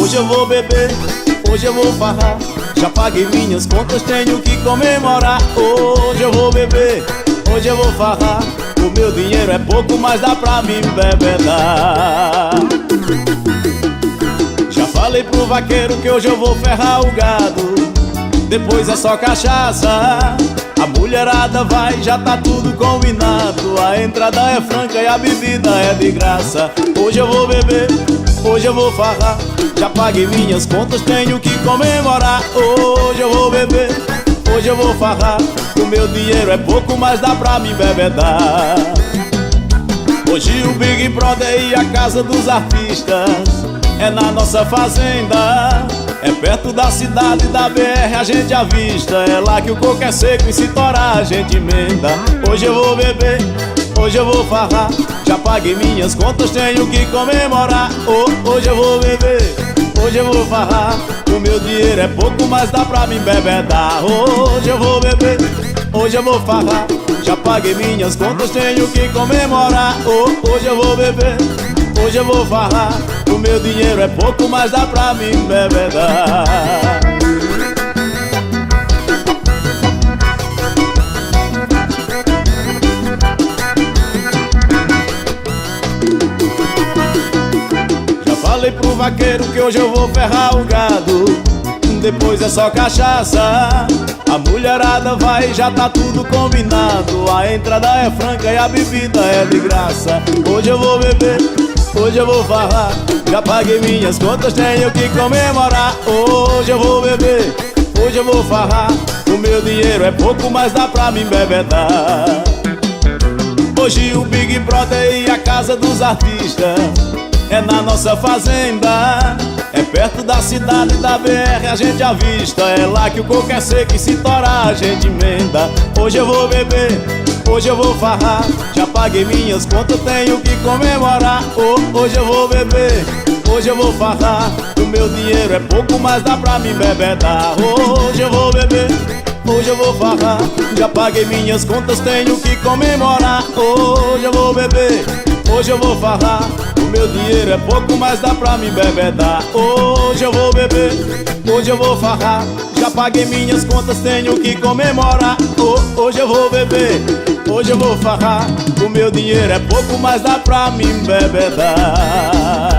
Hoje eu vou beber, hoje eu vou farrar. Já paguei minhas contas, tenho que comemorar. Hoje eu vou beber, hoje eu vou farrar. O meu dinheiro é pouco, mas dá pra mim bebedar. Já falei pro vaqueiro que hoje eu vou ferrar o gado. Depois é só cachaça. A mulherada vai, já tá tudo combinado. A entrada é franca e a bebida é de graça. Hoje eu vou beber, hoje eu vou farrar. Já paguei minhas contas, tenho que comemorar. Hoje eu vou beber, hoje eu vou farrar. O meu dinheiro é pouco, mas dá pra me bebedar. Hoje o Big Brother e a casa dos artistas é na nossa fazenda. É perto da cidade da BR, a gente avista. É lá que o coco é seco e se torar a gente emenda. Hoje eu vou beber, hoje eu vou farrar. Já paguei minhas contas, tenho que comemorar. Hoje eu vou beber, hoje eu vou farrar. O meu dinheiro é pouco, mas dá pra me bebedar. Hoje eu vou beber, hoje eu vou farrar. Já paguei minhas contas, tenho que comemorar. Hoje eu vou beber, hoje eu vou farrar. O meu dinheiro é pouco, mas dá pra me bebedar. Já falei pro vaqueiro que hoje eu vou ferrar o gado. Depois é só cachaça. A mulherada vai, já tá tudo combinado. A entrada é franca e a bebida é de graça. Hoje eu vou beber, hoje eu vou farrar. Já paguei minhas contas, tenho que comemorar. Hoje eu vou beber, hoje eu vou farrar. O meu dinheiro é pouco, mas dá pra me bebedar. Hoje o Big Brother e a casa dos artistas é na nossa fazenda. É perto da cidade da BR, a gente avista. É lá que o coco é seco e se torar a gente emenda. Hoje eu vou beber, hoje eu vou farrar. Já paguei minhas contas, tenho que comemorar. Hoje eu vou beber, hoje eu vou farrar. O meu dinheiro é pouco, mas dá pra me bebedar. Hoje eu vou beber, hoje eu vou farrar. Já paguei minhas contas, tenho que comemorar. Hoje eu vou beber, hoje eu vou farrar. O meu dinheiro é pouco, mas dá pra me bebedar. Hoje eu vou beber, hoje eu vou farrar. Já paguei minhas contas, tenho que comemorar. Hoje eu vou beber, hoje eu vou farrar. O meu dinheiro é pouco, mas dá pra me bebedar.